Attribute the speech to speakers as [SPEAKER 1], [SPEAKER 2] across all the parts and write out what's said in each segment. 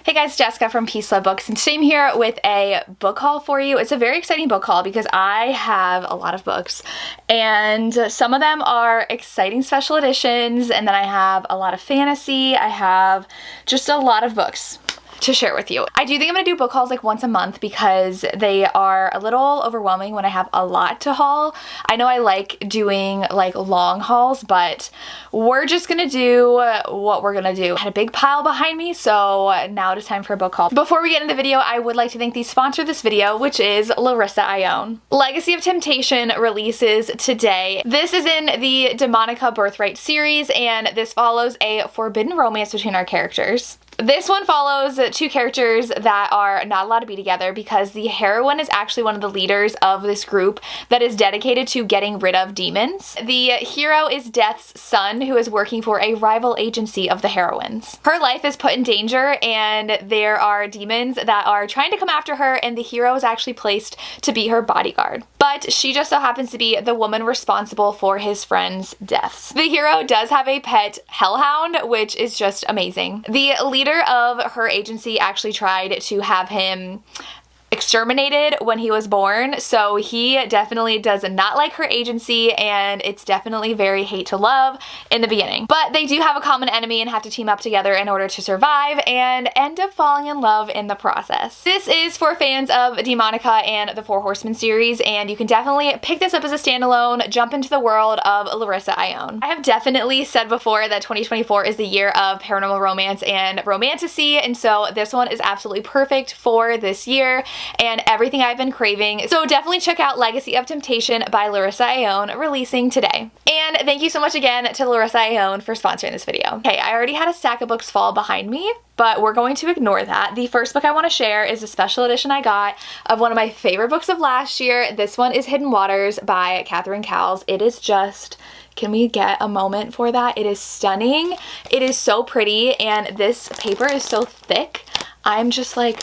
[SPEAKER 1] Hey guys, Jessica from Peace Love Books, and today I'm here with a book haul for you. It's a very exciting book haul because I have a lot of books, and some of them are exciting special editions, and then I have a lot of fantasy. I have just a lot of books to share with you. I do think I'm gonna do book hauls like once a month because they are a little overwhelming when I have a lot to haul. I know I like doing like long hauls, but we're just gonna do what we're gonna do. I had a big pile behind me, so now it is time for a book haul. Before we get into the video, I would like to thank the sponsor of this video, which is Larissa, Ione. Legacy of Temptation releases today. This is in the Demonica Birthright series, and this follows a forbidden romance between our characters. This one follows two characters that are not allowed to be together because the heroine is actually one of the leaders of this group that is dedicated to getting rid of demons. The hero is Death's son, who is working for a rival agency of the heroines. Her life is put in danger, and there are demons that are trying to come after her, and the hero is actually placed to be her bodyguard. But she just so happens to be the woman responsible for his friend's deaths. The hero does have a pet hellhound, which is just amazing. The leader of her agency actually tried to have him exterminated when he was born, so he definitely does not like her agency, and it's definitely very hate to love in the beginning. But they do have a common enemy and have to team up together in order to survive and end up falling in love in the process. This is for fans of Demonica and the Four Horsemen series, and you can definitely pick this up as a standalone, jump into the world of Larissa, Ione. I have definitely said before that 2024 is the year of paranormal romance and romantasy, and so this one is absolutely perfect for this year and everything I've been craving. So definitely check out Legacy of Temptation by Larissa Ione, releasing today. And thank you so much again to Larissa Ione for sponsoring this video. Okay, I already had a stack of books fall behind me, but we're going to ignore that. The first book I want to share is a special edition I got of one of my favorite books of last year. This one is Hidden Waters by Catherine Cowles. It is just, can we get a moment for that? It is stunning. It is so pretty, and this paper is so thick. I'm just like,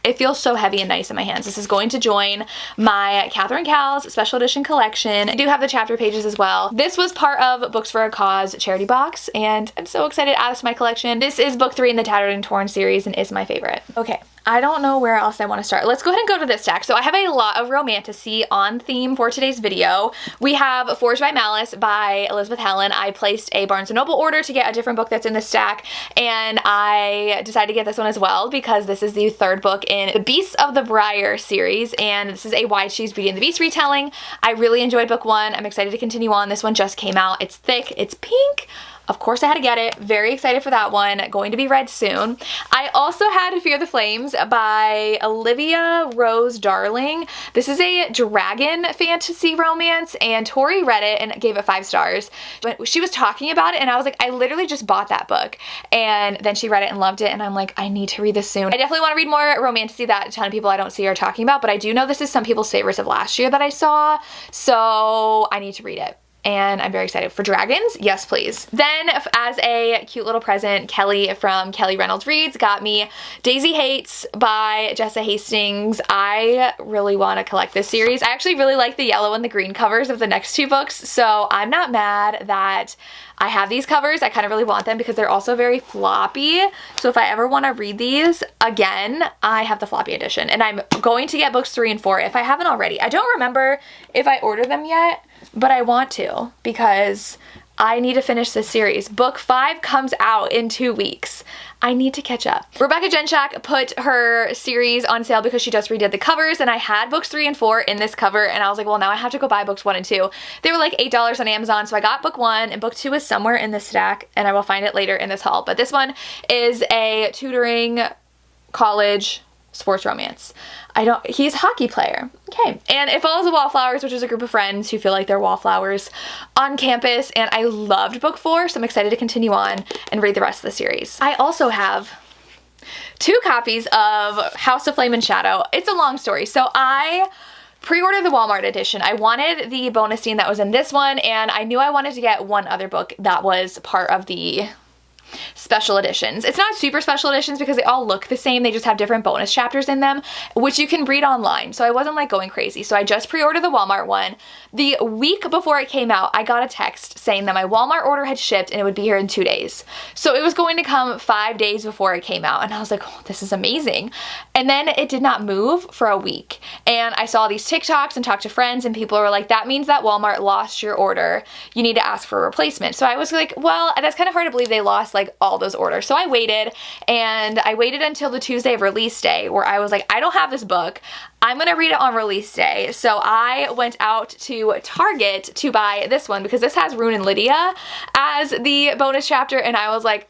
[SPEAKER 1] it feels so heavy and nice in my hands. This is going to join my Catherine Cowles special edition collection. I do have the chapter pages as well. This was part of Books for a Cause charity box, and I'm so excited to add this to my collection. This is book 3 in the Tattered and Torn series and is my favorite. Okay, I don't know where else I want to start. Let's go ahead and go to this stack. So I have a lot of romantasy on theme for today's video. We have Forged by Malice by Elizabeth Helen. I placed a Barnes & Noble order to get a different book that's in this stack, and I decided to get this one as well because this is the third book in the Beasts of the Briar series, and this is a Why She's Beauty and the Beast retelling. I really enjoyed book 1. I'm excited to continue on. This one just came out. It's thick, it's pink. Of course I had to get it. Very excited for that one. Going to be read soon. I also had Fear the Flames by Olivia Rose Darling. This is a dragon fantasy romance, and Tori read it and gave it 5 stars. But she was talking about it, and I was like, I literally just bought that book. And then she read it and loved it, and I'm like, I need to read this soon. I definitely want to read more romantasy that a ton of people I don't see are talking about, but I do know this is some people's favorites of last year that I saw, so I need to read it. And I'm very excited for dragons. Yes, please. Then, as a cute little present, Kelly from Kelly Reynolds Reads got me Daisy Hates by Jess Hastings. I really want to collect this series. I actually really like the yellow and the green covers of the next 2 books, so I'm not mad that I have these covers. I kind of really want them because they're also very floppy. So if I ever want to read these again, I have the floppy edition. And I'm going to get books 3 and 4 if I haven't already. I don't remember if I ordered them yet, but I want to because I need to finish this series. Book 5 comes out in 2 weeks. I need to catch up. Rebecca Genshak put her series on sale because she just redid the covers, and I had books 3 and 4 in this cover, and I was like, well, now I have to go buy books 1 and 2. They were like $8 on Amazon, so I got book 1, and book 2 is somewhere in this stack, and I will find it later in this haul. But this one is a tutoring college sports romance. He's a hockey player. Okay. And it follows the Wallflowers, which is a group of friends who feel like they're wallflowers on campus, and I loved book 4, so I'm excited to continue on and read the rest of the series. I also have 2 copies of House of Flame and Shadow. It's a long story. So I pre-ordered the Walmart edition. I wanted the bonus scene that was in this one, and I knew I wanted to get one other book that was part of the special editions. It's not super special editions because they all look the same. They just have different bonus chapters in them, which you can read online. So I wasn't like going crazy. So I just pre-ordered the Walmart one. The week before it came out, I got a text saying that my Walmart order had shipped and it would be here in 2 days. So it was going to come 5 days before it came out. And I was like, oh, this is amazing. And then it did not move for a week. And I saw these TikToks and talked to friends, and people were like, that means that Walmart lost your order. You need to ask for a replacement. So I was like, well, that's kind of hard to believe they lost like all those orders. So I waited, and I waited until the Tuesday of release day where I was like, I don't have this book. I'm gonna read it on release day. So I went out to Target to buy this one because this has Rune and Lydia as the bonus chapter, and I was like,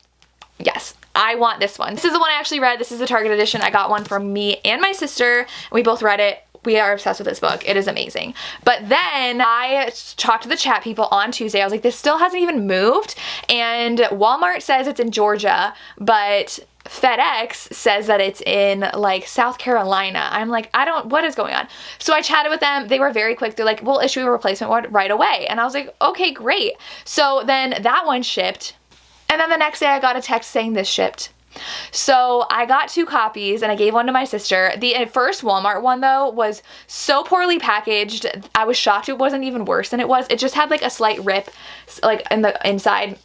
[SPEAKER 1] yes, I want this one. This is the one I actually read. This is the Target edition. I got one from me and my sister. We both read it. We are obsessed with this book. It is amazing. But then I talked to the chat people on Tuesday. I was like, this still hasn't even moved. And Walmart says it's in Georgia, but FedEx says that it's in like South Carolina. I'm like, what is going on? So I chatted with them. They were very quick. They're like, we'll issue a replacement one right away. And I was like, okay, great. So then that one shipped. And then the next day I got a text saying this shipped. So I got 2 copies and I gave one to my sister. The first Walmart one though was so poorly packaged. I was shocked it wasn't even worse than it was. It just had like a slight rip like in the inside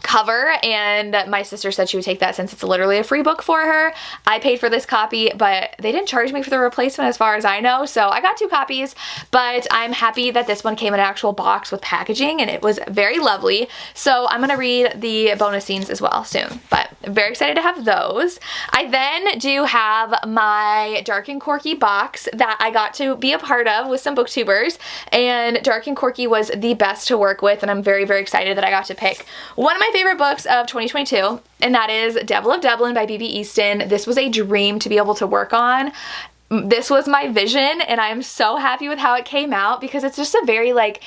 [SPEAKER 1] cover, and my sister said she would take that since it's literally a free book for her. I paid for this copy, but they didn't charge me for the replacement as far as I know, so I got 2 copies, but I'm happy that this one came in an actual box with packaging, and it was very lovely. So I'm gonna read the bonus scenes as well soon, but I'm very excited to have those. I then do have my Dark and Corky box that I got to be a part of with some booktubers, and Dark and Corky was the best to work with, and I'm very, very excited that I got to pick one of my favorite books of 2022, and that is Devil of Dublin by B.B. Easton. This was a dream to be able to work on. This was my vision, and I'm so happy with how it came out because it's just a very like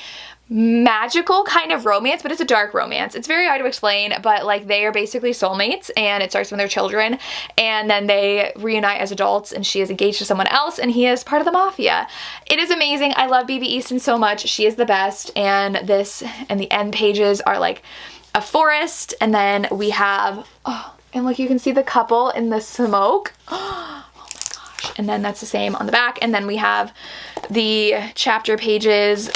[SPEAKER 1] magical kind of romance, but it's a dark romance. It's very hard to explain, but like they are basically soulmates, and it starts when they're children, and then they reunite as adults, and she is engaged to someone else and he is part of the mafia. It is amazing. I love B.B. Easton so much. She is the best, and this and the end pages are like a forest, and then we have, oh, and look, you can see the couple in the smoke. Oh my gosh. And then that's the same on the back, and then we have the chapter pages,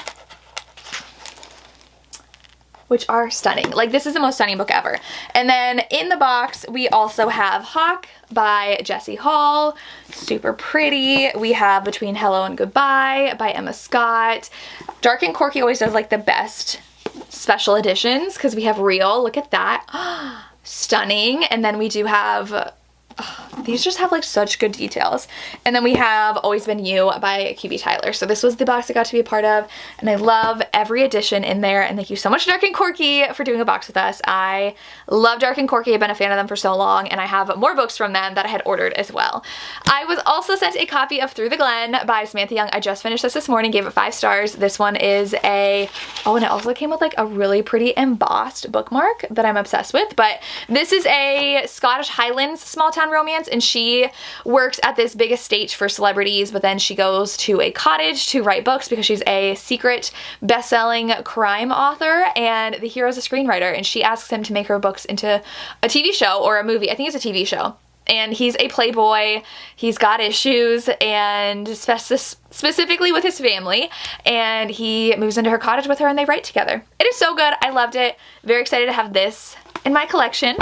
[SPEAKER 1] which are stunning. Like, this is the most stunning book ever. And then in the box, we also have Hawk by Jessie Hall. Super pretty. We have Between Hello and Goodbye by Emma Scott. Dark and Corky always does like the best special editions because we have Real. Look at that. Stunning. And then we do have these just have like such good details. And then we have Always Been You by QB Tyler. So this was the box I got to be a part of, and I love every edition in there. And thank you so much Dark and Corky for doing a box with us. I love Dark and Corky. I've been a fan of them for so long, and I have more books from them that I had ordered as well. I was also sent a copy of Through the Glen by Samantha Young. I just finished this morning, gave it 5 stars. This one is and it also came with like a really pretty embossed bookmark that I'm obsessed with. But this is a Scottish Highlands small town romance, and she works at this big estate for celebrities, but then she goes to a cottage to write books because she's a secret best-selling crime author, and the hero's a screenwriter, and she asks him to make her books into a TV show or a movie. I think it's a TV show. And he's a playboy, he's got issues, and specifically with his family, and he moves into her cottage with her and they write together. It is so good. I loved it. Very excited to have this in my collection.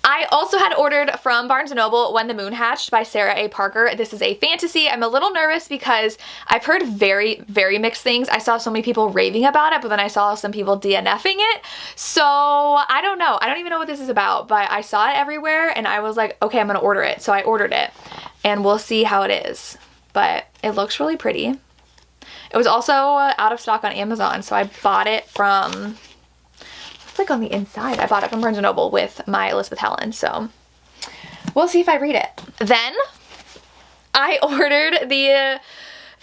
[SPEAKER 1] I also had ordered from Barnes & Noble When the Moon Hatched by Sarah A. Parker. This is a fantasy. I'm a little nervous because I've heard very, very mixed things. I saw so many people raving about it, but then I saw some people DNFing it. So I don't know. I don't even know what this is about, but I saw it everywhere and I was like, okay, I'm gonna order it. So I ordered it and we'll see how it is. But it looks really pretty. It was also out of stock on Amazon, so I bought it from... It's like on the inside. I bought it from Barnes & Noble with my Elizabeth Helen, so we'll see if I read it. Then I ordered the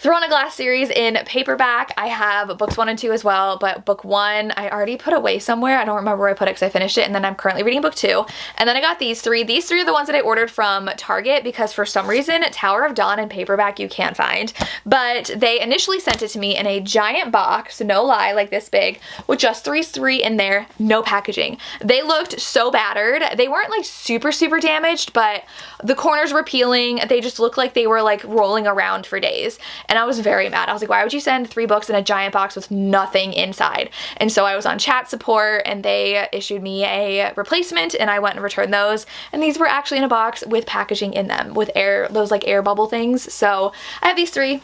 [SPEAKER 1] Throne of Glass series in paperback. I have books 1 and 2 as well, but book 1 I already put away somewhere. I don't remember where I put it because I finished it, and then I'm currently reading book 2. And then I got these 3. These 3 are the ones that I ordered from Target because for some reason Tower of Dawn in paperback you can't find. But they initially sent it to me in a giant box, no lie, like this big, with just 3 in there, no packaging. They looked so battered. They weren't like super damaged, but the corners were peeling. They just looked like they were like rolling around for days. And I was very mad. I was like, why would you send 3 books in a giant box with nothing inside? And so I was on chat support and they issued me a replacement and I went and returned those. And these were actually in a box with packaging in them with air, those like air bubble things. So I have these 3.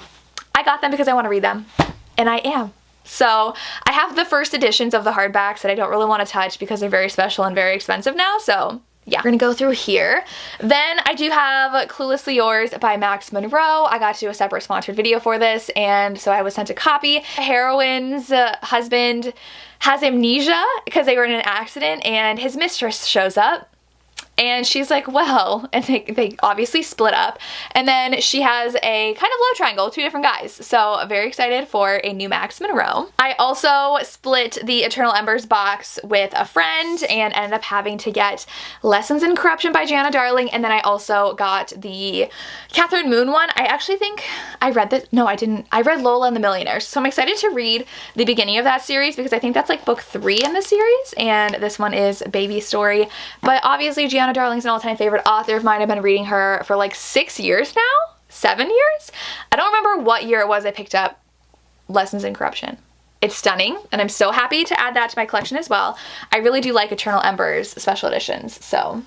[SPEAKER 1] I got them because I want to read them. And I am. So I have the first editions of the hardbacks that I don't really want to touch because they're very special and very expensive now. So yeah, we're gonna go through here. Then I do have Cluelessly Yours by Max Monroe. I got to do a separate sponsored video for this, and so I was sent a copy. The heroine's husband has amnesia because they were in an accident, and his mistress shows up. And she's like, well, and they obviously split up. And then she has a kind of love triangle, 2 different guys. So very excited for a new Max Monroe. I also split the Eternal Embers box with a friend and ended up having to get Lessons in Corruption by Latte Darling. And then I also got the Catherine Moon one. I actually think I read this. No, I didn't. I read Lola and the Millionaires. So I'm excited to read the beginning of that series because I think that's like book 3 in the series. And this one is Baby Story. But obviously, Latte Darling's an all-time favorite author of mine. I've been reading her for like 6 years now? 7 years? I don't remember what year it was I picked up Lessons in Corruption. It's stunning, and I'm so happy to add that to my collection as well. I really do like Eternal Embers special editions, so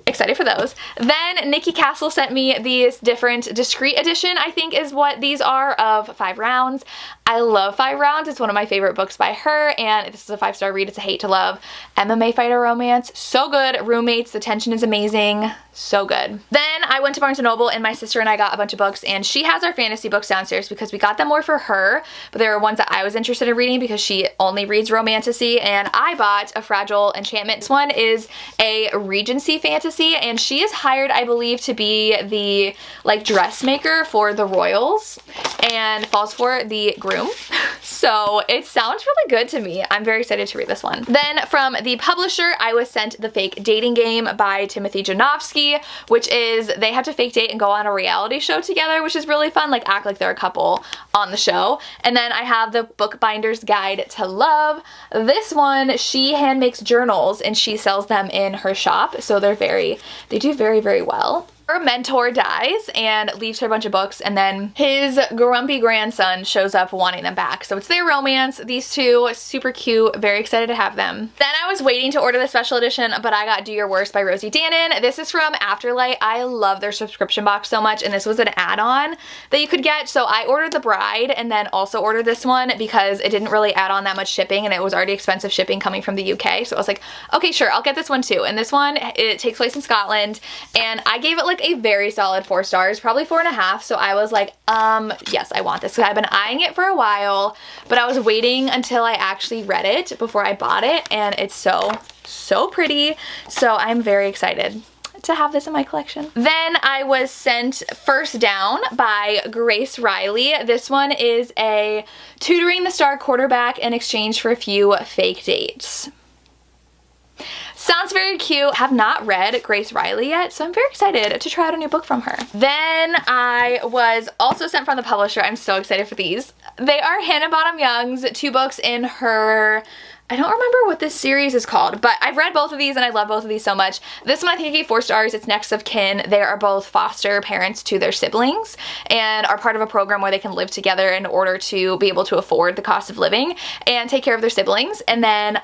[SPEAKER 1] excited for those. Then Nikki Castle sent me these different discreet edition, I think is what these are, of 5 Rounds. I love 5 Rounds. It's one of my favorite books by her, and this is a 5-star read. It's a hate to love MMA fighter romance. So good. Roommates. The tension is amazing. So good. Then I went to Barnes & Noble and my sister and I got a bunch of books, and she has our fantasy books downstairs because we got them more for her, but there were ones that I was interested in reading because she only reads romantasy, and I bought A Fragile Enchantment. This one is a Regency fantasy, and she is hired, I believe, to be the like dressmaker for the royals and falls for the groom. So it sounds really good to me. I'm very excited to read this one. Then from the publisher, I was sent The Fake Dating Game by Timothy Janofsky, which is they have to fake date and go on a reality show together, which is really fun, like act like they're a couple on the show. And then I have The Bookbinder's Guide to Love. This one, she hand makes journals and she sells them in her shop, so they do very well. Her mentor dies and leaves her a bunch of books, and then his grumpy grandson shows up wanting them back. So it's their romance. These 2, super cute, very excited to have them. Then I was waiting to order the special edition, but I got Do Your Worst by Rosie Danon. This is from Afterlight. I love their subscription box so much, and this was an add-on that you could get. So I ordered The Bride and then also ordered this one because it didn't really add on that much shipping, and it was already expensive shipping coming from the UK. So I was like, okay, sure, I'll get this one too. And this one, it takes place in Scotland, and I gave it like a very solid 4 stars, probably 4.5. So I was like, yes, I want this. So I've been eyeing it for a while, but I was waiting until I actually read it before I bought it, and it's so pretty. So I'm very excited to have this in my collection. Then I was sent First Down by Grace Riley. This one is a tutoring the star quarterback in exchange for a few fake dates. Sounds very cute. Have not read Grace Riley yet, so I'm very excited to try out a new book from her. Then I was also sent from the publisher. I'm so excited for these. They are Hannah Bottom Young's 2 books in her, I don't remember what this series is called, but I've read both of these and I love both of these so much. This one I think I gave 4 stars. It's Next of Kin. They are both foster parents to their siblings and are part of a program where they can live together in order to be able to afford the cost of living and take care of their siblings. And then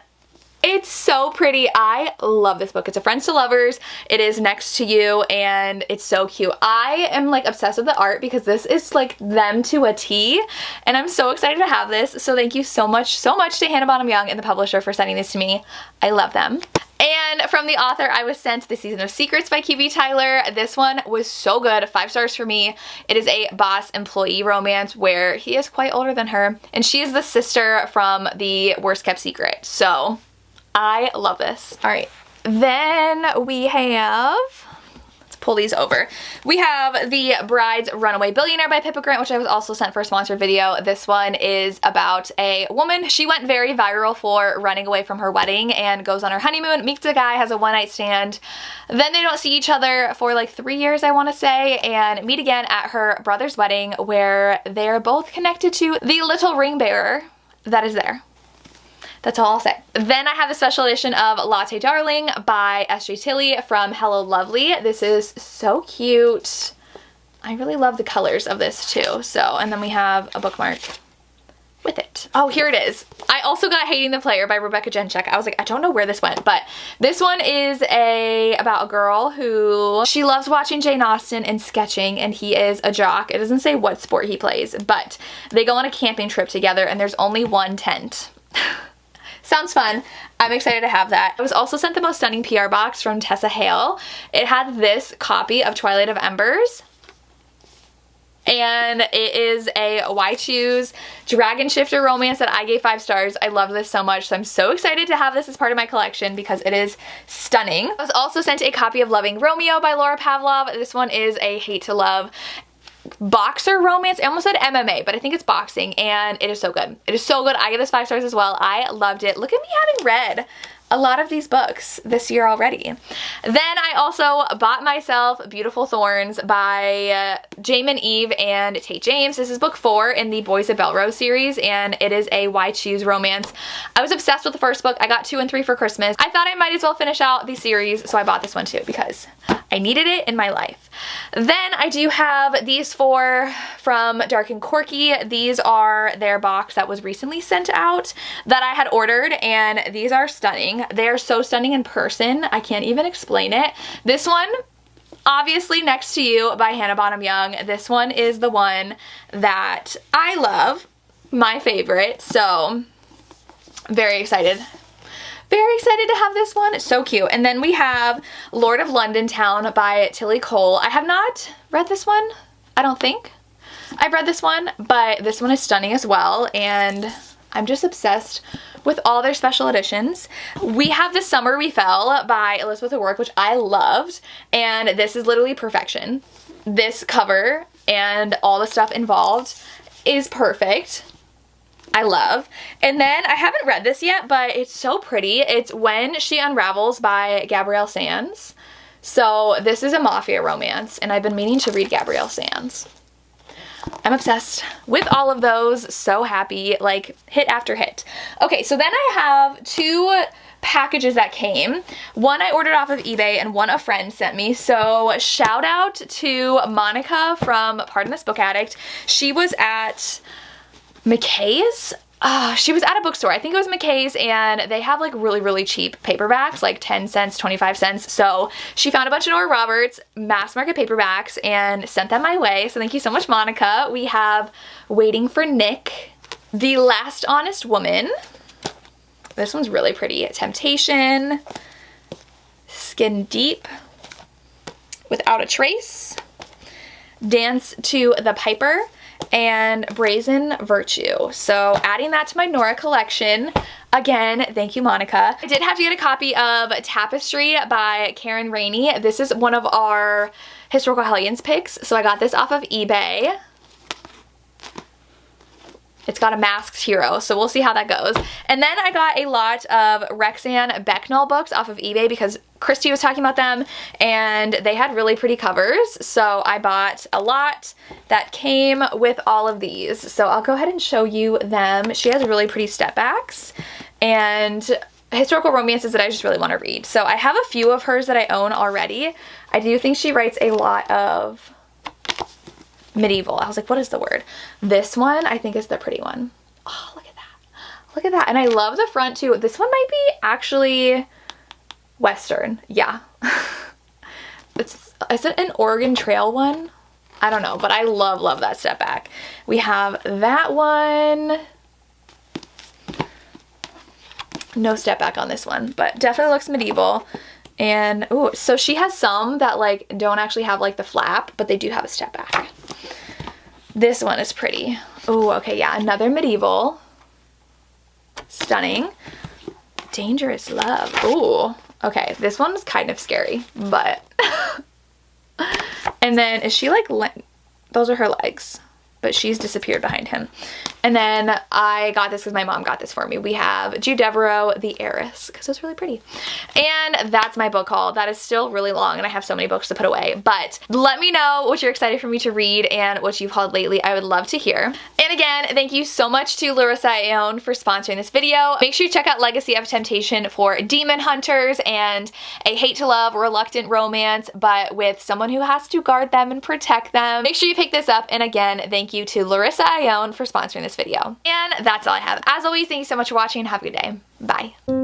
[SPEAKER 1] it's so pretty. I love this book. It's a Friends to Lovers. It is Next to You, and it's so cute. I am like obsessed with the art because this is like them to a T, and I'm so excited to have this. So thank you so much to Hannah Bottom Young and the publisher for sending this to me. I love them. And from the author, I was sent The Season of Secrets by QB Tyler. This one was so good, 5 stars for me. It is a boss-employee romance where he is quite older than her, and she is the sister from The Worst Kept Secret. So I love this. All right, then we have, let's pull these over. We have The Bride's Runaway Billionaire by Pippa Grant, which I was also sent for a sponsored video. This one is about a woman. She went very viral for running away from her wedding and goes on her honeymoon, meets a guy, has a one-night stand. Then they don't see each other for like 3 years, I want to say, and meet again at her brother's wedding where they're both connected to the little ring bearer that is there. That's all I'll say. Then I have a special edition of Latte Darling by S.J. Tilly from Hello Lovely. This is so cute. I really love the colors of this too. So, and then we have a bookmark with it. Oh, here it is. I also got Hating the Player by Rebecca Jenchek. I was like, I don't know where this went, but this one is about a girl who, she loves watching Jane Austen and sketching, and he is a jock. It doesn't say what sport he plays, but they go on a camping trip together and there's only one tent. Sounds fun. I'm excited to have that. I was also sent the most stunning PR box from Tessa Hale. It had this copy of Twilight of Embers. And it is a Why Choose Dragon Shifter romance that I gave 5 stars. I love this so much, so I'm so excited to have this as part of my collection because it is stunning. I was also sent a copy of Loving Romeo by Laura Pavlov. This one is a hate to love boxer romance. I almost said MMA, but I think it's boxing, and it is so good. It is so good. I give this 5 stars as well. I loved it. Look at me having read a lot of these books this year already. Then I also bought myself Beautiful Thorns by Jamin Eve and Tate James. This is book 4 in the Boys of Belrose series, and it is a Why Choose romance. I was obsessed with the first book. I got 2 and 3 for Christmas. I thought I might as well finish out the series, so I bought this one too because I needed it in my life. Then I do have these 4 from Dark and Corky. These are their box that was recently sent out that I had ordered, and these are stunning. They are so stunning in person. I can't even explain it. This one, obviously Next to You by Hannah Bonham Young. This one is the one that I love, my favorite, so very excited. Very excited to have this one. It's so cute. And then we have Lord of London Town by Tilly Cole. I have not read this one, I don't think. I've read this one, but this one is stunning as well, and I'm just obsessed with all their special editions. We have The Summer We Fell by Elizabeth O'Rourke, which I loved, and this is literally perfection. This cover and all the stuff involved is perfect. I love. And then I haven't read this yet, but it's so pretty. It's When She Unravels by Gabrielle Sands. So this is a mafia romance, and I've been meaning to read Gabrielle Sands. I'm obsessed with all of those. So happy, like hit after hit. Okay, so then I have 2 packages that came. One I ordered off of eBay and one a friend sent me. So shout out to Monica from Pardon This Book Addict. She was at McKay's? She was at a bookstore. I think it was McKay's, and they have like really cheap paperbacks, like 10 cents, 25 cents. So she found a bunch of Nora Roberts mass market paperbacks and sent them my way. So thank you so much, Monica. We have Waiting for Nick, The Last Honest Woman. This one's really pretty. Temptation, Skin Deep, Without a Trace, Dance to the Piper, and Brazen Virtue. So adding that to my Nora collection. Again, thank you, Monica. I did have to get a copy of Tapestry by Karen Rainey. This is one of our Historical Hellions picks, so I got this off of eBay. It's got a masked hero, so we'll see how that goes. And then I got a lot of Rexanne Becknell books off of eBay because Christy was talking about them, and they had really pretty covers. So I bought a lot that came with all of these. So I'll go ahead and show you them. She has really pretty step backs and historical romances that I just really want to read. So I have a few of hers that I own already. I do think she writes a lot of medieval. I was like, what is the word? This one I think is the pretty one. Oh, look at that. Look at that. And I love the front too. This one might be actually Western. Yeah. Is it an Oregon Trail one? I don't know, but I love that step back. We have that one. No step back on this one, but definitely looks medieval. And ooh, so she has some that like don't actually have like the flap, but they do have a step back. This one is pretty. Oh, okay, yeah, another medieval. Stunning. Dangerous Love. Ooh, okay, this one's kind of scary, but And then is she like, those are her legs, but she's disappeared behind him. And then I got this because my mom got this for me. We have Jude Devereaux, The Heiress, because it's really pretty. And that's my book haul. That is still really long and I have so many books to put away. But let me know what you're excited for me to read and what you've hauled lately. I would love to hear. And again, thank you so much to Larissa Ione for sponsoring this video. Make sure you check out Legacy of Temptation for demon hunters and a hate to love reluctant romance, but with someone who has to guard them and protect them. Make sure you pick this up. And again, thank you to Larissa Ione for sponsoring this video. And that's all I have. As always, thank you so much for watching and have a good day. Bye.